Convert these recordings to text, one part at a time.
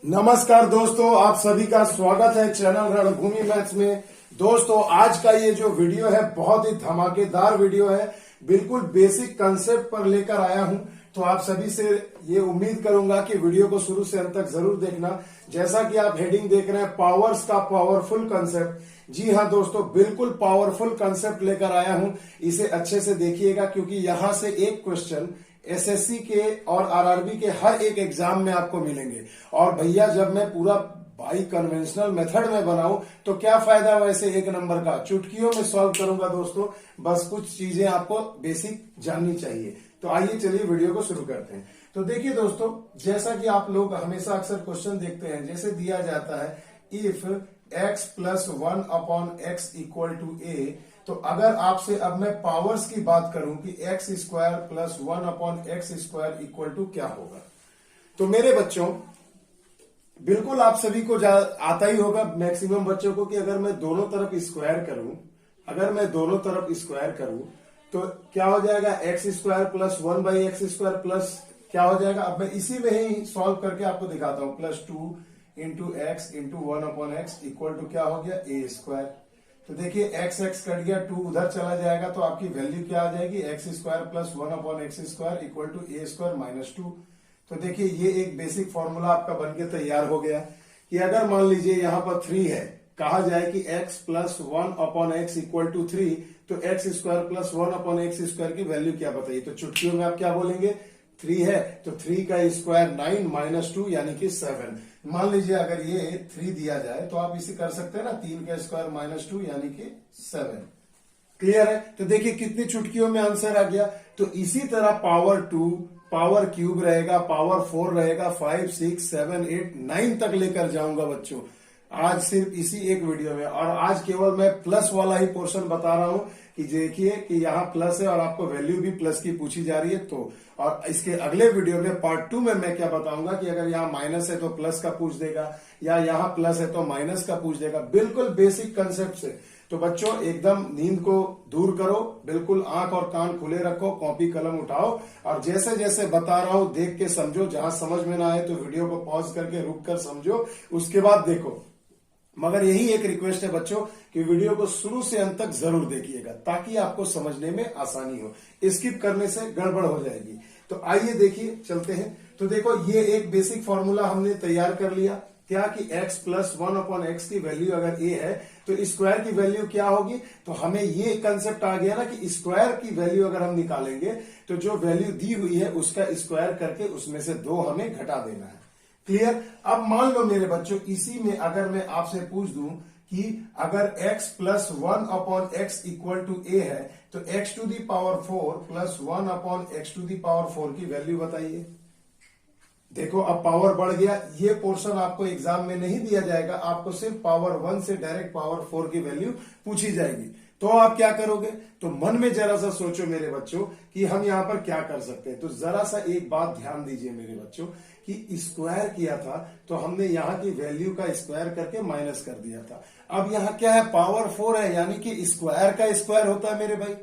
नमस्कार दोस्तों, आप सभी का स्वागत है चैनल रणभूमि मैथ्स में। दोस्तों, आज का ये जो वीडियो है बहुत ही धमाकेदार वीडियो है। बिल्कुल बेसिक कंसेप्ट पर लेकर आया हूं, तो आप सभी से ये उम्मीद करूंगा कि वीडियो को शुरू से अंत तक जरूर देखना। जैसा कि आप हेडिंग देख रहे हैं, पावर्स का पावरफुल कंसेप्ट। जी हाँ दोस्तों, बिल्कुल पावरफुल कंसेप्ट लेकर आया हूं। इसे अच्छे से देखिएगा क्योंकि यहां से एक क्वेश्चन एसएससी के और आरआरबी के हर एक एग्जाम में आपको मिलेंगे। और भैया, जब मैं पूरा बाई कन्वेंशनल मेथड में बनाऊं तो क्या फायदा वैसे एक नंबर का, चुटकियों में सॉल्व करूंगा दोस्तों। बस कुछ चीजें आपको बेसिक जाननी चाहिए। तो आइए चलिए वीडियो को शुरू करते हैं। तो देखिए दोस्तों, जैसा कि आप लोग हमेशा अक्सर क्वेश्चन देखते हैं, जैसे दिया जाता है if x plus 1 upon x equal to A. तो अगर आपसे अब मैं पावर्स की बात करूं कि x square plus 1 upon x square equal to क्या होगा, तो मेरे बच्चों बिल्कुल आप सभी को आता ही होगा, मैक्सिमम बच्चों को, कि अगर मैं दोनों तरफ स्क्वायर करूं तो क्या हो जाएगा, x square plus 1 by x square plus क्या हो जाएगा। अब मैं इसी में ही सॉल्व करके आपको दिखाता हूं। Plus 2 into x into 1 upon x equal to क्या हो गया, ए स्क्वायर। तो देखिए एक्स एक्स कट गया, 2 उधर चला जाएगा, तो आपकी वैल्यू क्या आ जाएगी, x square plus 1 upon x square equal to a square minus 2। तो देखिए ये एक बेसिक फॉर्मूला आपका बनके तैयार हो गया कि अगर मान लीजिए यहां पर 3 है, कहा जाए कि x plus 1 upon x equal to 3, तो x square plus 1 upon x square की वैल्यू क्या बताइए। तो चुटकियों में आप क्या बोलेंगे, 3 है तो 3 का स्क्वायर 9 माइनस 2 यानी कि 7। मान लीजिए अगर ये 3 दिया जाए तो आप इसे कर सकते हैं ना, 3 का स्क्वायर माइनस 2 यानी कि 7। क्लियर है। तो देखिए कितनी चुटकियों में आंसर आ गया। तो इसी तरह पावर 2, पावर क्यूब रहेगा, पावर 4 रहेगा, 5, 6, 7, 8, 9 तक लेकर जाऊंगा बच्चों आज सिर्फ इसी एक वीडियो में। और आज केवल मैं प्लस वाला ही पोर्शन बता रहा हूं कि देखिए कि यहाँ प्लस है और आपको वैल्यू भी प्लस की पूछी जा रही है। तो और इसके अगले वीडियो में पार्ट 2 में मैं क्या बताऊंगा कि अगर यहाँ माइनस है तो प्लस का पूछ देगा, या यहाँ प्लस है तो माइनस का पूछ देगा। बिल्कुल बेसिक कंसेप्ट से। तो बच्चों एकदम नींद को दूर करो, बिल्कुल आंख और कान खुले रखो, कॉपी कलम उठाओ और जैसे जैसे बता रहा हूं देख के समझो। जहां समझ में ना आए तो वीडियो को पॉज करके रुक कर समझो, उसके बाद देखो। मगर यही एक रिक्वेस्ट है बच्चों कि वीडियो को शुरू से अंत तक जरूर देखिएगा ताकि आपको समझने में आसानी हो। स्किप करने से गड़बड़ हो जाएगी। तो आइए देखिए, चलते हैं। तो देखो ये एक बेसिक फॉर्मूला हमने तैयार कर लिया, क्या कि x प्लस 1 अपॉन एक्स की वैल्यू अगर a है तो स्क्वायर की वैल्यू क्या होगी। तो हमें ये कंसेप्ट आ गया ना कि स्क्वायर की वैल्यू अगर हम निकालेंगे तो जो वैल्यू दी हुई है उसका स्क्वायर करके उसमें से 2 हमें घटा देना है। क्लियर। अब मान लो मेरे बच्चों, इसी में अगर मैं आपसे पूछ दूं कि अगर x plus 1 upon x equal to a है तो x to the power 4 plus 1 upon x to the power 4 की वैल्यू बताइए। देखो अब पावर बढ़ गया। ये पोर्शन आपको एग्जाम में नहीं दिया जाएगा, आपको सिर्फ पावर 1 से डायरेक्ट पावर 4 की वैल्यू पूछी जाएगी। तो आप क्या करोगे, तो मन में जरा सा सोचो मेरे बच्चों कि हम यहां पर क्या कर सकते हैं। तो जरा सा एक बात ध्यान दीजिए मेरे बच्चों कि स्क्वायर किया था तो हमने यहाँ की वैल्यू का स्क्वायर करके माइनस कर दिया था। अब यहाँ क्या है, पावर 4 है, यानी कि स्क्वायर का स्क्वायर होता है मेरे भाई।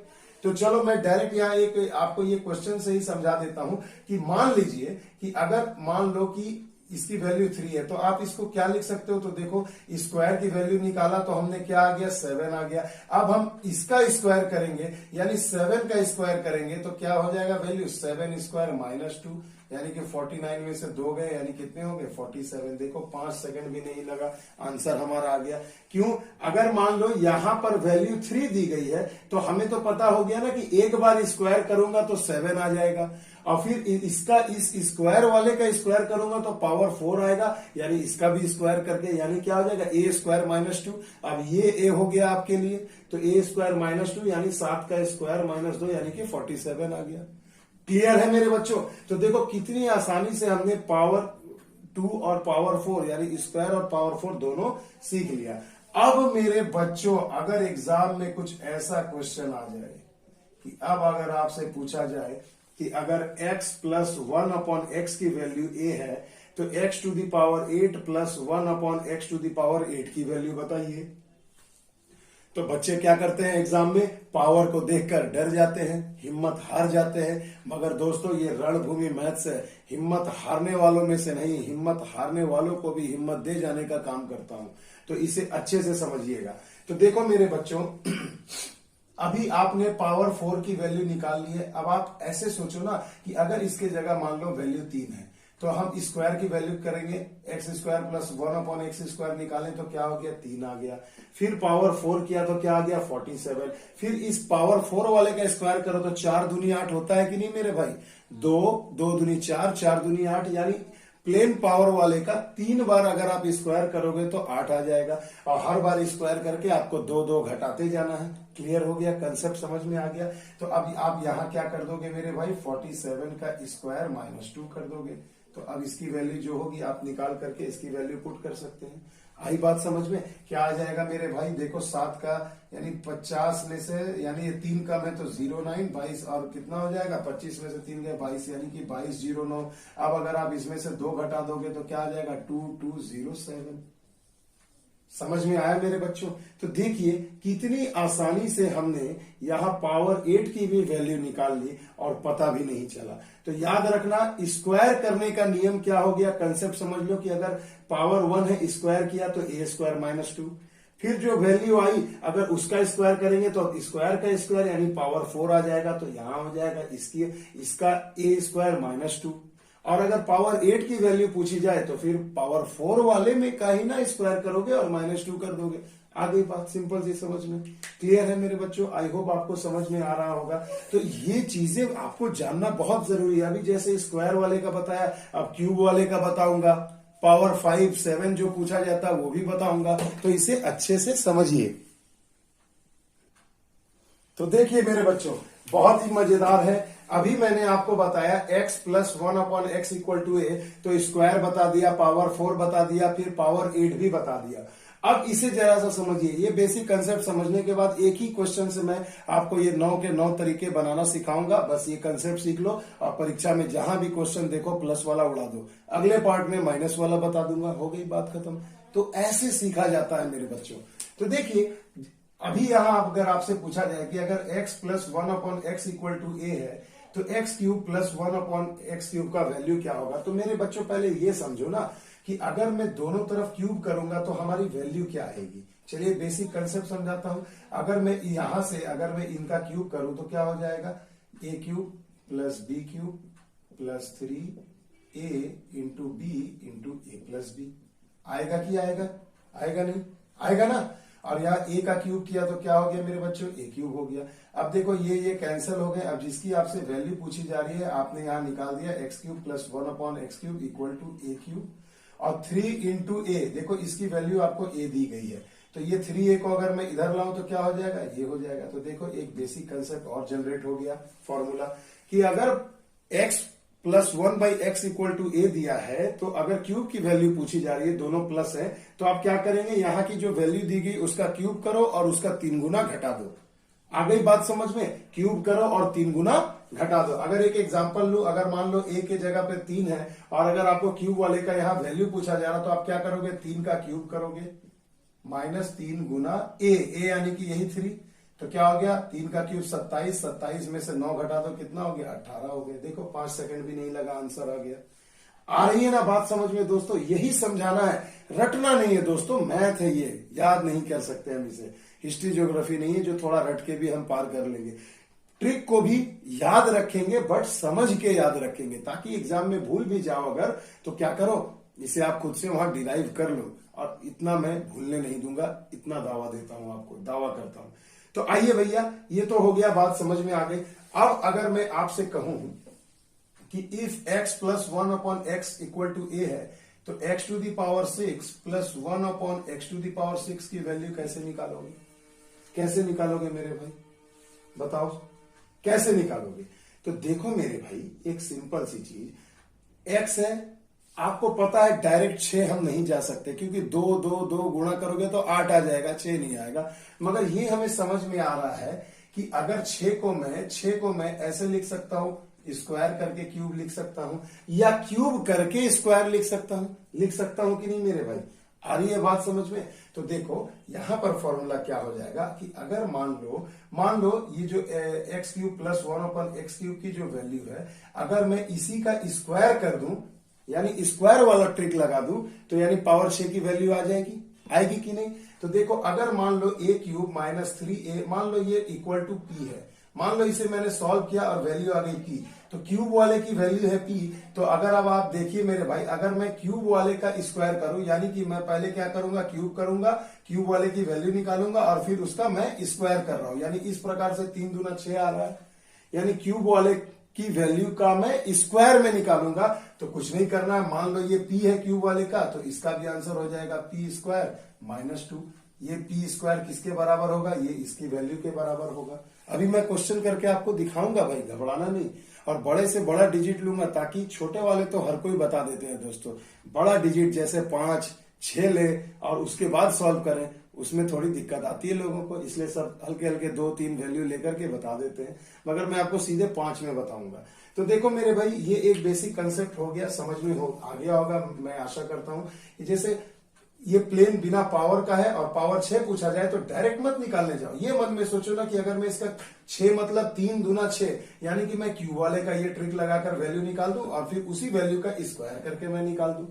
तो चलो मैं डायरेक्ट यहाँ एक आपको ये क्वेश्चन से ही समझा देता हूं कि मान लीजिए कि अगर मान लो कि इसकी वैल्यू 3 है तो आप इसको क्या लिख सकते हो। तो देखो स्क्वायर की वैल्यू निकाला तो हमने क्या आ गया, 7 आ गया। अब हम इसका स्क्वायर करेंगे यानी 7 का स्क्वायर करेंगे तो क्या हो जाएगा वैल्यू, 7 स्क्वायर माइनस 2 यानी कि 49 में से 2 गए यानी कितने हो गए, 47। देखो 5 सेकंड भी नहीं लगा, आंसर हमारा आ गया। क्यों, अगर मान लो यहां पर वैल्यू 3 दी गई है तो हमें तो पता हो गया ना कि एक बार स्क्वायर करूंगा तो 7 आ जाएगा और फिर इसका इस स्क्वायर वाले का स्क्वायर करूंगा तो पावर 4 आएगा, यानी इसका भी स्क्वायर करके यानी क्या हो जाएगा, ए स्क्वायर माइनस 2। अब ये ए हो गया आपके लिए, तो ए स्क्वायर माइनस 2 यानी 7 का स्क्वायर माइनस 2 यानी कि 47 आ गया। क्लियर है मेरे बच्चों। तो देखो कितनी आसानी से हमने पावर 2 और पावर 4 यानी स्क्वायर और पावर 4 दोनों सीख लिया। अब मेरे बच्चों अगर एग्जाम में कुछ ऐसा क्वेश्चन आ जाए कि अब अगर आपसे पूछा जाए कि अगर x प्लस 1 अपॉन एक्स की वैल्यू a है तो x to the power 8 plus 1 upon x to the power 8 की वैल्यू बताइए। तो बच्चे क्या करते हैं एग्जाम में, पावर को देखकर डर जाते हैं, हिम्मत हार जाते हैं। मगर दोस्तों ये रणभूमि मैथ्स है, हिम्मत हारने वालों में से नहीं, हिम्मत हारने वालों को भी हिम्मत दे जाने का काम करता हूं। तो इसे अच्छे से समझिएगा। तो देखो मेरे बच्चों, अभी आपने पावर 4 की वैल्यू निकाल ली है। अब आप ऐसे सोचो ना कि अगर इसके जगह मान लो वैल्यू 3 है, तो हम स्क्वायर की वैल्यू करेंगे, x square plus 1/x square निकालें तो क्या हो गया, 3 आ गया। फिर पावर 4 किया तो क्या आ गया, 47। फिर इस पावर 4 वाले का स्क्वायर करो तो 4 दूनी 8 होता है कि नहीं मेरे भाई, 2 दूनी 4, 4 दूनी 8, यानी प्लेन पावर वाले का 3 बार अगर आप स्क्वायर करोगे तो 8 आ जाएगा। और हर बार स्क्वायर करके आपको 2 घटाते जाना है। क्लियर हो गया, कंसेप्ट समझ में आ गया। तो अब आप यहां क्या कर दोगे मेरे भाई, 47 का स्क्वायर -2 कर दोगे। तो अब इसकी वैल्यू जो होगी आप निकाल करके इसकी वैल्यू पुट कर सकते हैं। आई बात समझ में, क्या आ जाएगा मेरे भाई, देखो 7 का यानी 50 में से, यानी ये 3 कम है तो 09, 22 और कितना हो जाएगा, 25 में से 3 गए 22, यानी कि 2209। अब अगर आप इसमें से 2 घटा दोगे तो क्या आ जाएगा, 2207। समझ में आया मेरे बच्चों। तो देखिए कितनी आसानी से हमने यहां पावर 8 की भी वैल्यू निकाल ली और पता भी नहीं चला। तो याद रखना, स्क्वायर करने का नियम क्या हो गया, कंसेप्ट समझ लो कि अगर पावर 1 है स्क्वायर किया तो a स्क्वायर -2, फिर जो वैल्यू आई अगर उसका स्क्वायर करेंगे तो स्क्वायर का स्क्वायर यानी पावर 4 आ जाएगा। तो यहां हो जाएगा इसका a स्क्वायर -2। और अगर पावर 8 की वैल्यू पूछी जाए तो फिर पावर 4 वाले में का ही ना स्क्वायर करोगे और -2 कर दोगे। आ गई बात सिंपल सी समझ में। क्लियर है मेरे बच्चों, आई होप आपको समझ में आ रहा होगा। तो ये चीजें आपको जानना बहुत जरूरी है। अभी जैसे स्क्वायर वाले का बताया, अब क्यूब वाले का बताऊंगा, पावर 5, 7 जो पूछा जाता है वो भी बताऊंगा। तो इसे अच्छे से समझिए। तो देखिए मेरे बच्चों, बहुत ही मजेदार है। अभी मैंने आपको बताया x plus 1/x equal to a, तो स्क्वायर बता दिया, पावर 4 बता दिया, फिर पावर 8 भी बता दिया। अब इसे जरा सा समझिए। ये बेसिक कंसेप्ट समझने के बाद एक ही क्वेश्चन से मैं आपको ये 9 के 9 तरीके बनाना सिखाऊंगा। बस ये कंसेप्ट सीख लो और परीक्षा में जहां भी क्वेश्चन देखो प्लस वाला उड़ा दो, अगले पार्ट में माइनस वाला बता दूंगा, हो गई बात खत्म। तो ऐसे सीखा जाता है मेरे बच्चों। तो देखिए अभी यहां अगर आपसे पूछा जाए कि अगर x plus 1/x equal to a है तो x cube plus 1/x cube का वैल्यू क्या होगा। तो मेरे बच्चों पहले ये समझो ना कि अगर मैं दोनों तरफ क्यूब करूंगा तो हमारी वैल्यू क्या आएगी। चलिए बेसिक कंसेप्ट समझाता हूं। अगर मैं यहां से अगर मैं इनका क्यूब करूं तो क्या हो जाएगा, a cube plus b cube plus 3a into b into a plus b। आएगा कि आएगा, आएगा नहीं, आएगा ना। और यहाँ a का क्यूब किया तो क्या हो गया मेरे बच्चों, a क्यूब हो गया। अब देखो ये कैंसिल हो गए। अब जिसकी आपसे वैल्यू पूछी जा रही है आपने यहाँ निकाल दिया, x cube plus 1/x cube equal to a cube और 3 इंटू a। देखो इसकी वैल्यू आपको a दी गई है, तो ये 3a को अगर मैं इधर लाऊं तो क्या हो जाएगा, ये हो जाएगा। तो देखो एक बेसिक कंसेप्ट और जनरेट हो गया फॉर्मूला कि अगर x plus 1/x equal to a दिया है तो अगर क्यूब की वैल्यू पूछी जा रही है, दोनों प्लस है, तो आप क्या करेंगे, यहां की जो वैल्यू दी गई उसका क्यूब करो और उसका 3 गुना घटा दो। आ गई बात समझ में, क्यूब करो और 3 गुना घटा दो। अगर एक एग्जांपल लू, अगर मान लो a के जगह पे 3 है और अगर आपको क्यूब वाले का यहाँ वैल्यू पूछा जा रहा तो आप क्या करोगे, 3 का क्यूब करोगे -3 गुना a यानी कि यही 3। तो क्या हो गया, 3 का क्यूब 27, 27 में से 9 घटा दो कितना हो गया, 18 हो गया। देखो 5 सेकंड भी नहीं लगा, आंसर आ गया। आ रही है ना बात समझ में दोस्तों। यही समझाना है, रटना नहीं है दोस्तों, मैथ है ये, याद नहीं कर सकते हम इसे। हिस्ट्री ज्योग्राफी नहीं है जो थोड़ा रट के भी हम पार कर लेंगे। ट्रिक को भी याद रखेंगे बट समझ के याद रखेंगे, ताकि एग्जाम में भूल भी जाओ अगर तो क्या करो, इसे आप खुद से वहां डिराइव कर लो। और इतना मैं भूलने नहीं दूंगा, इतना दावा देता हूं आपको, दावा करता हूं। तो आइए भैया, ये तो हो गया, बात समझ में आ गई। अब अगर मैं आपसे कहूं कि if x plus 1/x equal to a है तो x to the power 6 plus 1/x to the power 6 की वैल्यू कैसे निकालोगे, कैसे निकालोगे मेरे भाई, बताओ कैसे निकालोगे। तो देखो मेरे भाई, एक सिंपल सी चीज, x है, आपको पता है डायरेक्ट 6 हम नहीं जा सकते क्योंकि 2 गुणा करोगे तो 8 आ जाएगा, 6 नहीं आएगा। मगर ये हमें समझ में आ रहा है कि अगर 6 को मैं ऐसे लिख सकता हूं, स्क्वायर करके क्यूब लिख सकता हूं, या क्यूब करके स्क्वायर लिख सकता हूं कि नहीं मेरे भाई। आ रही है बात समझ में? तो देखो यहां पर फॉर्मूला क्या हो जाएगा कि अगर मान लो ये जो एक्स क्यूब प्लस 1/x³ की जो वैल्यू है, अगर मैं इसी का स्क्वायर कर दूं, यानी स्क्वायर वाला ट्रिक लगा दूं, तो यानी पावर 6 की वैल्यू आ जाएगी, आएगी कि नहीं? तो देखो अगर मान लो a³ माइनस 3a, मान लो ये इक्वल टू p है, मान लो इसे मैंने सॉल्व किया और वैल्यू आ गई p, तो क्यूब वाले की वैल्यू है p। तो अगर अब आप देखिए मेरे भाई, अगर मैं क्यूब वाले का स्क्वायर करूं, यानी कि मैं पहले क्या करूंगा, क्यूब करूंगा, क्यूब वाले की वैल्यू निकालूंगा और फिर उसका मैं स्क्वायर कर रहा हूं, यानी इस प्रकार से 3 दूना 6 आ रहा है, यानी क्यूब वाले की वैल्यू का मैं स्क्वायर में निकालूंगा। तो कुछ नहीं करना है, मान लो ये p है क्यूब वाले का, तो इसका भी आंसर हो जाएगा p² माइनस 2। ये p² किसके बराबर होगा, ये इसकी वैल्यू के बराबर होगा। अभी मैं क्वेश्चन करके आपको दिखाऊंगा भाई, घबराना नहीं, और बड़े से बड़ा डिजिट लूंगा, ताकि छोटे वाले तो हर कोई बता देते हैं दोस्तों, बड़ा डिजिट जैसे 5, 6 ले और उसके बाद सॉल्व करें, उसमें थोड़ी दिक्कत आती है लोगों को, इसलिए सब हल्के हल्के 2-3 वैल्यू लेकर के बता देते हैं, मगर मैं आपको सीधे 5 में बताऊंगा। तो देखो मेरे भाई, ये एक बेसिक कंसेप्ट हो गया, समझ में आ गया होगा, मैं आशा करता हूं। जैसे ये प्लेन बिना पावर का है और पावर 6 पूछा जाए तो डायरेक्ट मत निकालने जाओ, ये मन में सोचो ना कि अगर मैं इसका 6 मतलब 3 दूना 6, यानी कि मैं क्यूब वाले का ये ट्रिक लगाकर वैल्यू निकाल दूं और फिर उसी वैल्यू का स्क्वायर करके मैं निकाल दूं।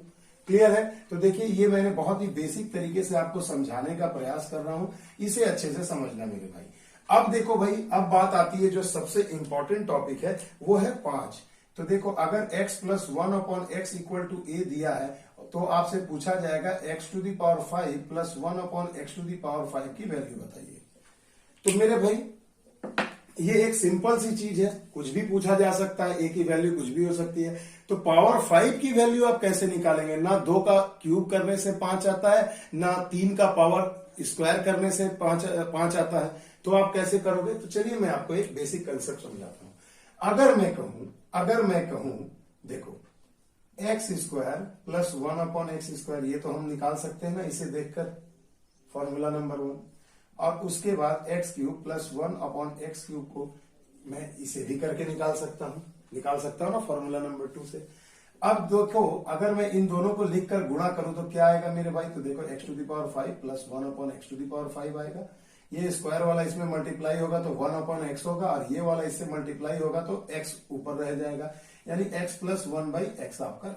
क्लियर है? तो देखिए ये मैंने बहुत ही बेसिक तरीके से आपको समझाने का प्रयास कर रहा हूं, इसे अच्छे से समझना मेरे भाई। अब देखो भाई, अब बात आती है जो सबसे इंपॉर्टेंट टॉपिक है, वो है 5। तो देखो अगर x plus 1/x equal to a दिया है, तो आपसे पूछा जाएगा x⁵ प्लस 1/x⁵ की वैल्यू बताइए। तो मेरे भाई ये एक सिंपल सी चीज है, कुछ भी पूछा जा सकता है, a की वैल्यू कुछ भी हो सकती है। तो पावर 5 की वैल्यू आप कैसे निकालेंगे? ना 2 का क्यूब करने से 5 आता है, ना 3 का पावर स्क्वायर करने से 5 आता है, तो आप कैसे करोगे? तो चलिए मैं आपको एक बेसिक कंसेप्ट समझाता हूं। अगर मैं कहूं देखो x² प्लस 1/x², ये तो हम निकाल सकते हैं ना इसे देखकर, फॉर्मूला नंबर 1, और उसके बाद x³ प्लस 1/x³ को मैं इसे भी करके निकाल सकता हूं ना फॉर्मूला नंबर 2 से। अब देखो अगर मैं इन दोनों को लिखकर गुणा करूं तो क्या आएगा मेरे भाई? तो देखो x⁵ प्लस 1/x⁵ आएगा, ये स्क्वायर वाला इसमें मल्टीप्लाई होगा तो 1/x होगा, और ये वाला इससे मल्टीप्लाई होगा तो x ऊपर रह जाएगा, यानी x प्लस 1/x आपका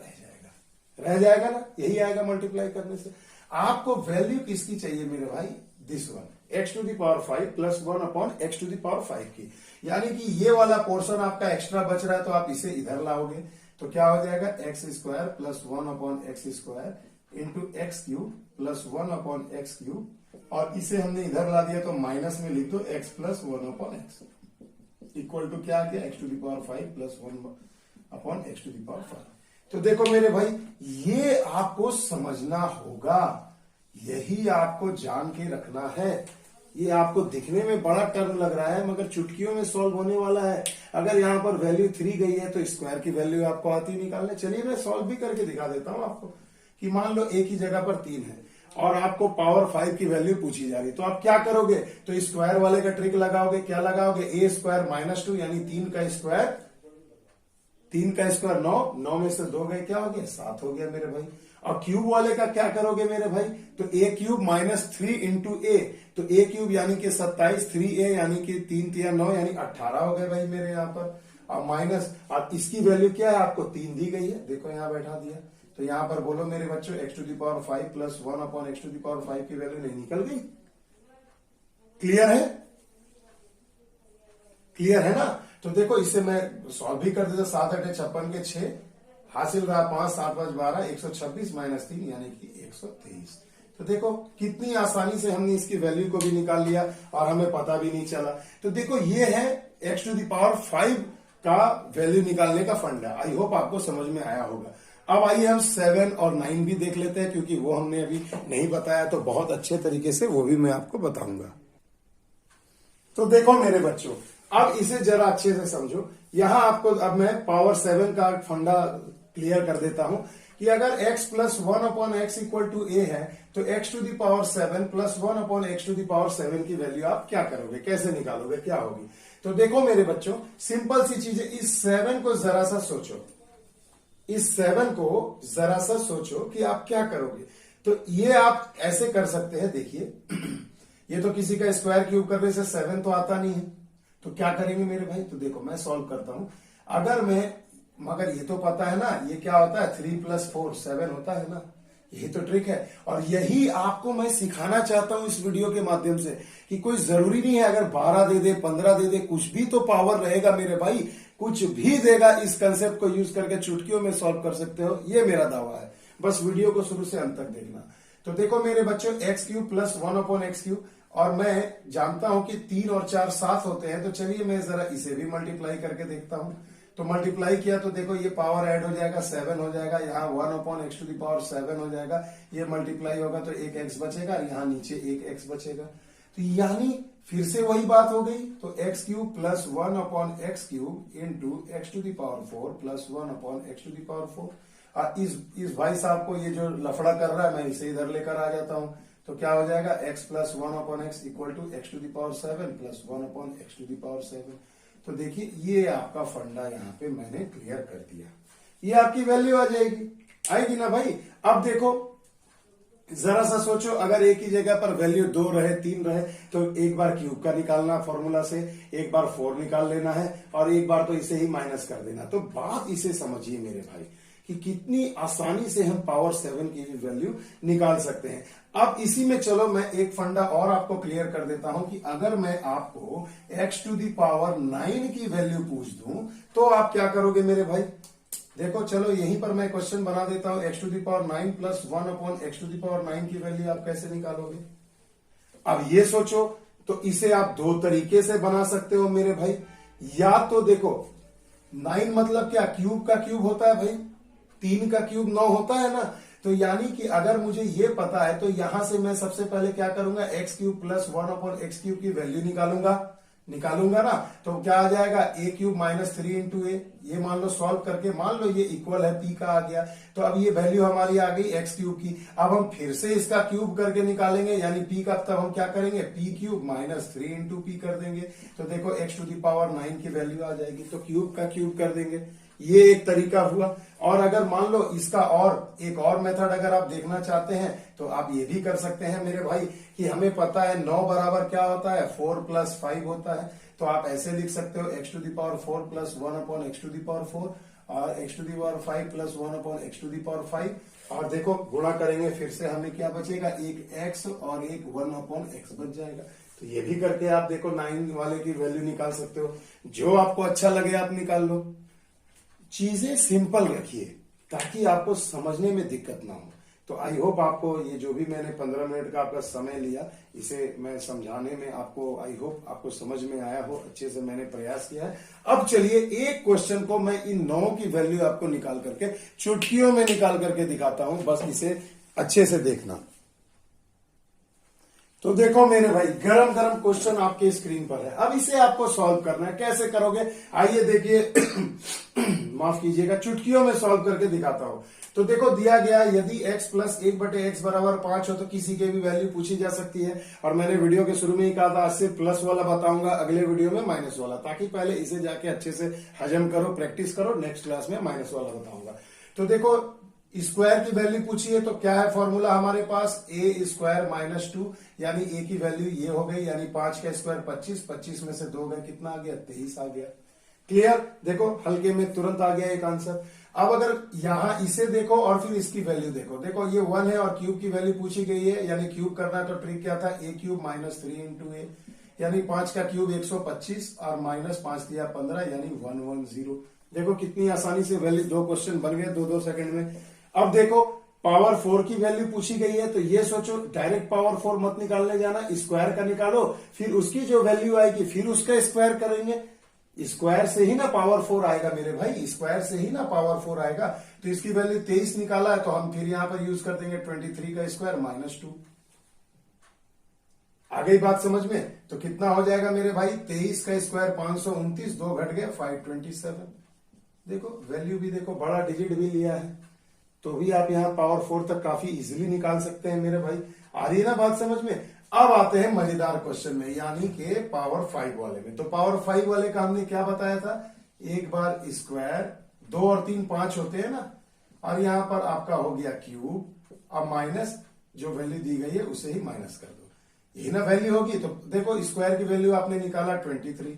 रह जाएगा ना, यही आएगा मल्टीप्लाई करने से। आपको वैल्यू किसकी चाहिए मेरे भाई? This one, x⁵ plus 1/x⁵ की, यानी कि ये वाला पोर्शन आपका एक्स्ट्रा बच रहा है, तो आप इसे इधर लाओगे तो क्या हो जाएगा? x² plus 1/x² into x³ plus 1/x³, और इसे हमने इधर ला दिया तो माइनस में लिख दो x plus 1/x equal to क्या आ गया? x⁵ plus 1/x⁵। तो देखो मेरे भाई, ये आपको समझना होगा, यही आपको जान के रखना है। ये आपको दिखने में बड़ा टर्म लग रहा है, मगर चुटकियों में सॉल्व होने वाला है। अगर यहां पर वैल्यू 3 गई है तो स्क्वायर की वैल्यू आपको आती निकालने। चलिए मैं सॉल्व भी करके दिखा देता हूं आपको, कि मान लो a की जगह पर 3 है और आपको पावर 5 की वैल्यू पूछी जा रही, तो आप क्या करोगे? तो स्क्वायर वाले का ट्रिक लगाओगे। क्या लगाओगे? a² माइनस 2, यानी 3 का स्क्वायर 9 में से 2 गए, क्या हो गया? 7 हो गया मेरे भाई। और क्यूब वाले का क्या करोगे मेरे भाई? तो a³ माइनस 3 इंटू a, तो a³ यानी कि 27, 3a यानी कि 3 3 9, यानी 18 हो गए भाई मेरे यहाँ पर। और माइनस, अब इसकी वैल्यू क्या है? आपको 3 दी गई है, देखो यहाँ बैठा दिया। तो यहां पर बोलो मेरे बच्चों, x⁵ प्लस 1/x⁵ की वैल्यू नहीं निकल गई? क्लियर है ना? तो देखो इसे मैं सॉल्व भी कर देता, 7 8 56 के 6 हासिल रहा, 5 7 5 12 126 माइनस 3 यानी कि 123। तो देखो कितनी आसानी से हमने इसकी वैल्यू को भी निकाल लिया और हमें पता भी नहीं चला। तो देखो ये है x⁵ का वैल्यू निकालने का फंडा। आई होप आपको समझ में आया होगा। अब आइए हम 7 और 9 भी देख लेते हैं, क्योंकि वो हमने अभी नहीं बताया, तो बहुत अच्छे तरीके से वो भी मैं आपको बताऊंगा। तो देखो मेरे बच्चों, अब इसे जरा अच्छे से समझो। यहां आपको अब मैं पावर 7 का फंडा क्लियर कर देता हूं कि अगर x plus 1/x equal to a है, तो x⁵ प्लस 1/x⁵ की वैल्यू आप क्या करोगे? कैसे निकालोगे? क्या होगी? तो देखो मेरे बच्चों, सिंपल सी चीज है। इस 7 को जरा सा सोचो कि आप क्या करोगे। तो ये आप ऐसे कर सकते हैं, देखिए ये तो किसी का स्क्वायर क्यूब करने से 7 तो आता नहीं है, तो क्या करेंगे मेरे भाई, तो देखो मैं सॉल्व करता हूं। अगर मैं, मगर ये तो पता है ना ये क्या होता है, 3 + 4 7 होता है ना, यही तो ट्रिक है। और यही आपको मैं सिखाना चाहता हूं इस वीडियो के माध्यम से, कि कोई जरूरी नहीं है अगर 12 दे दे 15 दे दे, कुछ भी तो पावर रहेगा मेरे भाई, कुछ भी देगा। इस कंसेप्ट को यूज करके चुटकियों में सॉल्व कर सकते हो, ये मेरा दावा है। बस वीडियो को शुरू से अंत तक देखना। तो देखो मेरे बच्चों, x³ + 1/x³, और मैं जानता हूं कि 3 और 4 7 होते हैं, तो चलिए मैं जरा इसे भी मल्टीप्लाई करके देखता हूं। तो मल्टीप्लाई किया तो देखो ये पावर ऐड हो जाएगा, 7 हो जाएगा, यहाँ 1/x⁷ हो जाएगा, ये मल्टीप्लाई होगा तो एक x बचेगा, और यहाँ नीचे एक x बचेगा। तो यानी फिर से वही बात हो गई, तो x³ + 1/x³ into x⁴ + 1/x⁴। इस भाई साहब को ये जो लफड़ा कर रहा है, मैं इसे इधर लेकर आ जाता हूं, तो क्या हो जाएगा, x + 1/x = x⁴ + 1/x⁴। तो देखिए ये आपका फंडा यहां पे मैंने क्लियर कर दिया, ये आपकी वैल्यू आ जाएगी, आएगी ना भाई। अब देखो जरा सा सोचो, अगर एक ही जगह पर वैल्यू 2 रहे 3 रहे, तो एक बार क्यूब का निकालना फॉर्मूला से, एक बार 4 निकाल लेना है, और एक बार तो इसे ही माइनस कर देना। तो बात इसे समझिए मेरे भाई कि कितनी आसानी से हम पावर 7 की वैल्यू निकाल सकते हैं। अब इसी में चलो मैं एक फंडा और आपको क्लियर कर देता हूं कि अगर मैं आपको x⁹ की वैल्यू पूछ दूं तो आप क्या करोगे मेरे भाई। देखो चलो यहीं पर मैं क्वेश्चन बना देता हूं, x⁹ + 1/x⁹ की वैल्यू आप कैसे निकालोगे। अब ये सोचो, तो इसे आप दो तरीके से बना सकते हो मेरे भाई। या तो देखो 9 मतलब क्या, क्यूब का क्यूब होता है भाई, 3 का क्यूब 9 होता है ना। तो यानी कि अगर मुझे ये पता है तो यहां से मैं सबसे पहले क्या करूंगा, x³ + 1/x³ की वैल्यू निकालूंगा ना। तो क्या आ जाएगा, a³ - 3 × a। ये मान लो सॉल्व करके, मान लो ये इक्वल है p का आ गया, तो अब ये वैल्यू हमारी आ गई x³ की। अब हम फिर से इसका क्यूब करके निकालेंगे, यानी p का, तब हम क्या करेंगे, p³ - 3 × p कर देंगे। तो देखो x⁹ की वैल्यू आ जाएगी, तो क्यूब का क्यूब कर देंगे। ये एक तरीका हुआ। और अगर मान लो इसका और एक और मेथड अगर आप देखना चाहते हैं तो आप ये भी कर सकते हैं मेरे भाई, कि हमें पता है 9 बराबर क्या होता है, 4 + 5 होता है। तो आप ऐसे लिख सकते हो x⁴ + 1/x⁴, और x⁵ + 1/x⁵। और देखो गुणा करेंगे, फिर से हमें क्या बचेगा, एक x और एक 1/x बच जाएगा। तो ये भी करके आप देखो 9 वाले की वैल्यू निकाल सकते हो। जो आपको अच्छा लगे आप निकाल लो। चीजें सिंपल रखिए ताकि आपको समझने में दिक्कत ना हो। तो आई होप आपको ये जो भी मैंने 15 मिनट का आपका समय लिया, इसे मैं समझाने में आपको, आई होप आपको समझ में आया हो, अच्छे से मैंने प्रयास किया है। अब चलिए एक क्वेश्चन को मैं इन 9 की वैल्यू आपको निकाल करके, चुटकियों में निकाल करके दिखाता हूं, बस इसे अच्छे से देखना। तो देखो मेरे भाई, गरम गरम क्वेश्चन आपके स्क्रीन पर है। अब इसे आपको सॉल्व करना है, कैसे करोगे आइए देखिए माफ कीजिएगा, चुटकियों में सॉल्व करके दिखाता हूं। तो देखो दिया गया, यदि x + 1/x = 5 हो तो किसी के भी वैल्यू पूछी जा सकती है। और मैंने वीडियो के शुरू में ही कहा था, आज से प्लस वाला बताऊंगा, अगले वीडियो में माइनस वाला, ताकि पहले इसे जाके अच्छे से हजम करो, प्रैक्टिस करो, नेक्स्ट क्लास में माइनस वाला बताऊंगा। तो देखो स्क्वायर की वैल्यू पूछी है, तो क्या है फॉर्मूला हमारे पास, a² - 2, यानी a की वैल्यू ये हो गई, यानी 5 का स्क्वायर 25, 25 में से 2 गए, कितना आ गया, 23 आ गया। क्लियर, देखो हल्के में तुरंत आ गया एक आंसर। अब अगर यहां इसे देखो और फिर इसकी वैल्यू देखो ये 1 है और क्यूब की वैल्यू पूछी गई है, यानी क्यूब करना है तो ट्रिक क्या था, a³ - 3 × a, यानी 5 का क्यूब 125 और -5 दिया 15, यानी 110। देखो कितनी आसानी से वैल्यू, 2 क्वेश्चन बन गए 2-2 सेकंड में। अब देखो पावर 4 की वैल्यू पूछी गई है, तो ये सोचो डायरेक्ट पावर 4 मत निकालने जाना, स्क्वायर का निकालो, फिर उसकी जो वैल्यू आएगी फिर उसका स्क्वायर करेंगे। स्क्वायर से ही ना पावर 4 आएगा मेरे भाई, स्क्वायर से ही ना पावर 4 आएगा। तो इसकी वैल्यू 23 निकाला है, तो हम फिर यहां पर यूज कर देंगे 23 का स्क्वायर -2। आ गई बात समझ में। तो कितना हो जाएगा मेरे भाई, 23 का स्क्वायर 529, 2 घट गया 527। देखो वैल्यू भी देखो, बड़ा डिजिट भी लिया है, तो भी आप यहां पावर 4 तक काफी इजीली निकाल सकते हैं मेरे भाई। आ रही है ना बात समझ में। अब आते हैं मजेदार क्वेश्चन में, यानी कि पावर 5 वाले में। तो पावर 5 वाले का हमने क्या बताया था, एक बार स्क्वायर, 2 और 3 5 होते हैं ना, और यहां पर आपका हो गया क्यूब, अब माइनस जो वैल्यू दी गई है उसे ही माइनस कर दो, यही ना वैल्यू होगी। तो देखो स्क्वायर की वैल्यू आपने निकाला 23,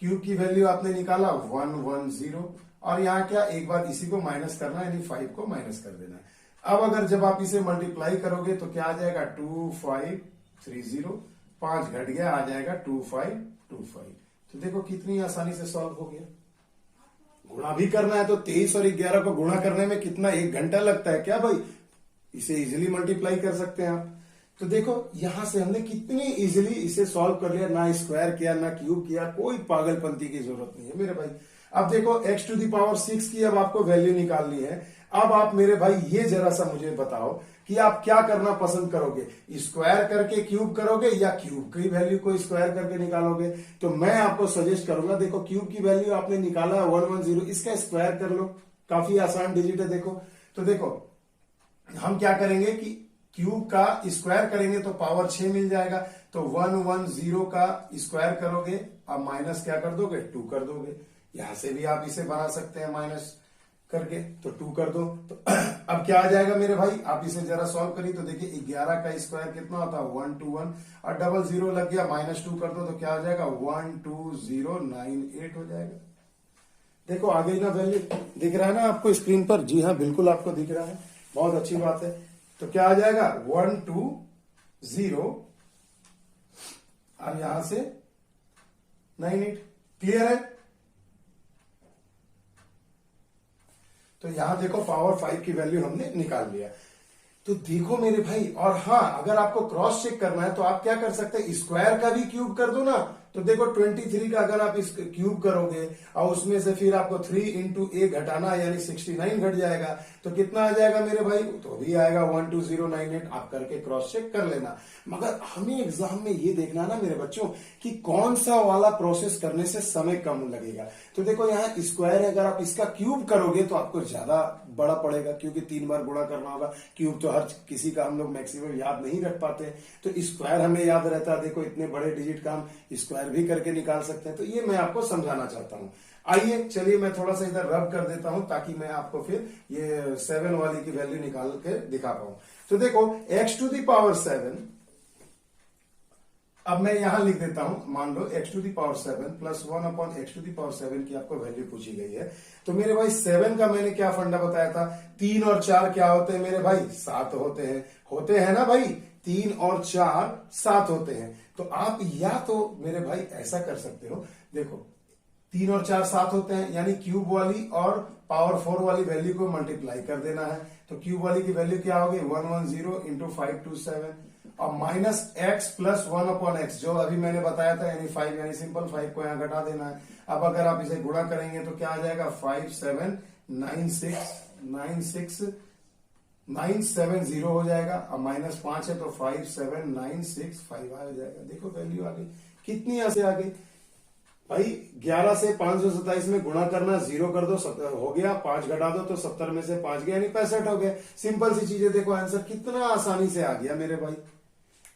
क्यूब की वैल्यू आपने निकाला 110, और यहाँ क्या एक बार इसी को माइनस करना है, यानी 5 को माइनस कर देना है। अब अगर जब आप इसे मल्टीप्लाई करोगे तो क्या आ जाएगा 2530, 5 घट गया, आ जाएगा 2525। तो देखो कितनी आसानी से सॉल्व हो गया। गुणा भी करना है तो 23 और 11 को गुणा करने में कितना 1 घंटा लगता है क्या भाई, इसे इजीली मल्टीप्लाई कर सकते हैं आप। तो देखो यहां से हमने कितनी इजीली इसे सॉल्व कर लिया, ना स्क्वायर किया ना क्यूब किया, कोई पागलपंती की जरूरत नहीं है मेरे भाई। अब देखो x टू दी पावर 6 की अब आपको वैल्यू निकालनी है। अब आप मेरे भाई ये जरा सा मुझे बताओ कि आप क्या करना पसंद करोगे, स्क्वायर करके क्यूब करोगे या क्यूब की वैल्यू को स्क्वायर करके निकालोगे। तो मैं आपको सजेस्ट करूंगा, देखो क्यूब की वैल्यू आपने निकाला है 110, इसका स्क्वायर कर लो, काफी आसान डिजिट है। देखो तो देखो हम क्या करेंगे कि क्यूब का स्क्वायर करेंगे तो पावर 6 मिल जाएगा, तो 110 का स्क्वायर करोगे, अब माइनस क्या कर दोगे 2 कर दोगे। यहां से भी आप इसे बना सकते हैं माइनस करके, तो 2 कर दो। तो अब क्या आ जाएगा मेरे भाई, आप इसे जरा सॉल्व करिए तो देखिए 11 का स्क्वायर कितना होता है 121, और डबल जीरो लग गया, -2 कर दो तो क्या आ जाएगा 12098 हो जाएगा। देखो आ गई ना वैल्यू, दिख रहा है ना आपको स्क्रीन पर? जी हाँ बिल्कुल आपको दिख रहा है, बहुत अच्छी बात है। तो क्या आ जाएगा 120 और यहां से 98, क्लियर है? तो यहां देखो पावर 5 की वैल्यू हमने निकाल लिया। तो देखो मेरे भाई, और हाँ अगर आपको क्रॉस चेक करना है तो आप क्या कर सकते हैं, स्क्वायर का भी क्यूब कर दो ना। तो देखो 23 का अगर आप इस क्यूब करोगे और उसमें से फिर आपको 3 इंटू ए घटाना यानी 69 घट जाएगा, तो कितना आ जाएगा मेरे भाई, तो भी आएगा 12098। आप करके क्रॉस चेक कर लेना। मगर हमें एग्जाम में ये देखना ना मेरे बच्चों कि कौन सा वाला प्रोसेस करने से समय कम लगेगा। तो देखो यहाँ स्क्वायर है, अगर आप इसका क्यूब करोगे तो आपको ज्यादा बड़ा पड़ेगा, क्योंकि 3 बार गुणा करना होगा। क्यूब तो हर किसी का हम लोग मैक्सिमम याद नहीं रख पाते, तो स्क्वायर हमें याद रहता है। देखो इतने बड़े डिजिट का हम स्क्वायर भी करके निकाल सकते हैं। तो ये मैं आपको समझाना चाहता हूं। आइए चलिए मैं थोड़ा सा इधर रब कर देता हूं ताकि मैं आपको फिर ये 7 वाली की वैल्यू निकाल के दिखा पाऊं। तो देखो x टू दी पावर 7, अब मैं यहां लिख देता हूं, मान लो x to the power 7 plus 1 upon x to the power 7 की आपको वैल्यू पूछी गई है। तो मेरे भाई 7 का मैंने क्या फंडा बताया था, 3 और 4 क्या होते हैं मेरे भाई, 7 होते हैं ना भाई, 3 और 4 7 होते हैं। तो आप या तो मेरे भाई ऐसा कर सकते हो, देखो 3 और 4 7 होते हैं, यानी क्यूब वाली और पावर 4 वाली वैल्यू को मल्टीप्लाई कर देना है। तो क्यूब वाली की वैल्यू क्या होगी 110 इंटू 527 और minus x plus 1 upon x, जो अभी मैंने बताया था यानी 5, यानी सिंपल 5 को यहां घटा देना है। अब अगर आप इसे गुणा करेंगे तो क्या आ जाएगा 5790 हो जाएगा। अब -5 है तो 57965 आ जाएगा। देखो वैल्यू आ गई, कितनी यहां से आ गई भाई, 11 से 527 में गुणा करना, 0 कर दो हो गया, 5 घटा दो तो 70 में से 5 गया यानी 65 हो गया। सिंपल सी चीजें, देखो आंसर कितना आसानी से आ गया मेरे भाई।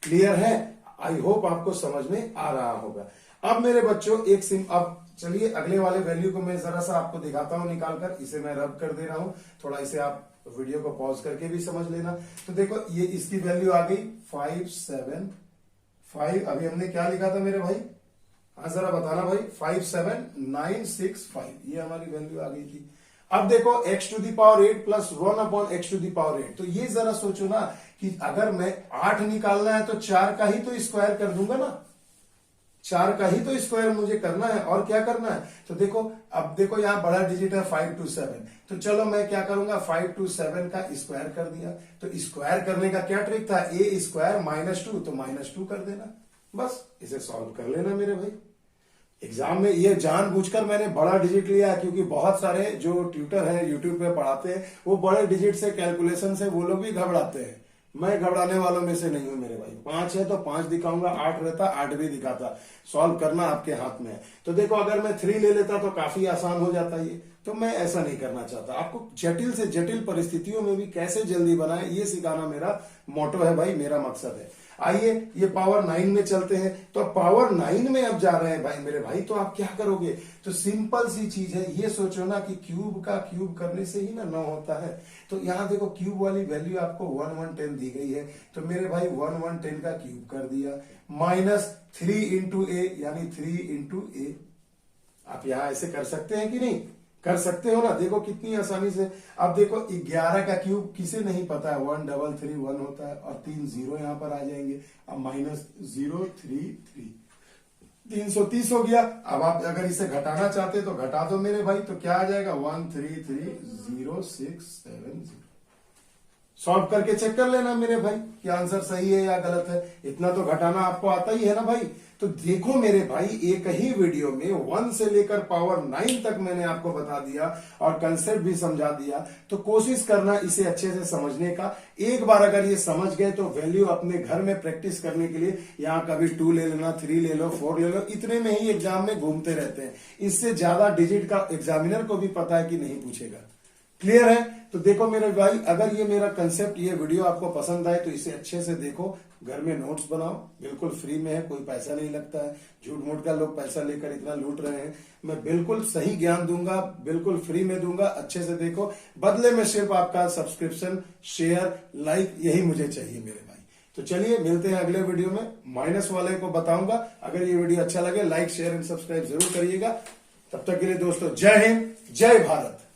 क्लियर है? आई होप आपको समझ में आ रहा होगा। अब मेरे बच्चों अब चलिए अगले वाले वैल्यू को मैं जरा सा आपको दिखाता हूं निकालकर। इसे मैं रब कर दे रहा हूं, थोड़ा इसे आप वीडियो को पॉज करके भी समझ लेना। तो देखो ये इसकी वैल्यू आ गई 575। अभी हमने क्या लिखा था मेरे भाई, हाँ जरा बताना भाई, 57965, ये हमारी वैल्यू आ गई थी। अब देखो x to the power 8 plus 1 upon x to the power 8। तो ये जरा सोचो ना कि अगर मैं 8 निकालना है तो 4 का ही तो स्क्वायर कर दूंगा ना, 4 का ही तो स्क्वायर मुझे करना है, और क्या करना है। तो देखो अब देखो यहाँ बड़ा डिजिट है 527, तो चलो मैं क्या करूंगा 527 का स्क्वायर कर दिया। तो स्क्वायर करने का क्या ट्रिक था, a स्क्वायर -2, तो -2 कर देना, बस इसे सॉल्व कर लेना मेरे भाई। एग्जाम में ये जानबूझकर मैंने बड़ा डिजिट लिया है, क्योंकि बहुत सारे जो ट्यूटर हैं यूट्यूब पे पढ़ाते हैं वो बड़े डिजिट से कैलकुलेशन से वो लोग भी घबराते हैं। मैं घबराने वालों में से नहीं हूं मेरे भाई। 5 है तो 5 दिखाऊंगा, 8 रहता 8 भी दिखाता, सॉल्व करना आपके हाथ में है। तो देखो अगर मैं 3 ले लेता तो काफी आसान हो जाता ये। तो मैं ऐसा नहीं करना चाहता। आपको जटिल से जटिल परिस्थितियों में भी कैसे जल्दी बनाए, ये सिखाना मेरा मोटो है भाई, मेरा मकसद है। आइए ये पावर 9 में चलते हैं। तो पावर 9 में अब जा रहे हैं भाई मेरे भाई, तो आप क्या करोगे? तो सिंपल सी चीज है, ये सोचो ना कि क्यूब का क्यूब करने से ही ना 9 होता है। तो यहां देखो क्यूब वाली वैल्यू आपको 1 1 10 दी गई है, तो मेरे भाई 1 1 10 का क्यूब कर दिया, माइनस 3 इंटू ए, यानी 3 इंटू ए। आप यहां ऐसे कर सकते हैं कि नहीं? कर सकते हो ना, देखो कितनी आसानी से। अब देखो 11 का क्यूब किसे नहीं पता है, 1 3 3 1 होता है, और 3 0 यहां पर आ जाएंगे। अब माइनस 0 3 3, 330 हो गया। अब आप अगर इसे घटाना चाहते तो घटा दो मेरे भाई, तो क्या आ जाएगा 1 3 3 0 6 7 0। सॉल्व करके चेक कर लेना मेरे भाई कि आंसर सही है या गलत है। इतना तो घटाना आपको आता ही है ना भाई। तो देखो मेरे भाई, एक ही वीडियो में 1 से लेकर पावर 9 तक मैंने आपको बता दिया और कंसेप्ट भी समझा दिया। तो कोशिश करना इसे अच्छे से समझने का। एक बार अगर ये समझ गए तो वैल्यू अपने घर में प्रैक्टिस करने के लिए यहाँ कभी 2 ले लेना, 3 ले लो, 4 ले लो, इतने में ही एग्जाम में घूमते रहते हैं। इससे ज्यादा डिजिट का एग्जामिनर को भी पता है कि नहीं पूछेगा। क्लियर है? तो देखो मेरे भाई, अगर ये मेरा कंसेप्ट, ये वीडियो आपको पसंद आए तो इसे अच्छे से देखो, घर में नोट्स बनाओ, बिल्कुल फ्री में है, कोई पैसा नहीं लगता है। झूठ मूठ का लोग पैसा लेकर इतना लूट रहे हैं। मैं बिल्कुल सही ज्ञान दूंगा, बिल्कुल फ्री में दूंगा। अच्छे से देखो, बदले में सिर्फ आपका सब्सक्रिप्शन, शेयर, लाइक, यही मुझे चाहिए मेरे भाई। तो चलिए मिलते हैं अगले वीडियो में। माइनस वाले को बताऊंगा। अगर ये वीडियो अच्छा लगे, लाइक शेयर एंड सब्सक्राइब जरूर करिएगा। तब तक के लिए दोस्तों, जय हिंद, जय भारत।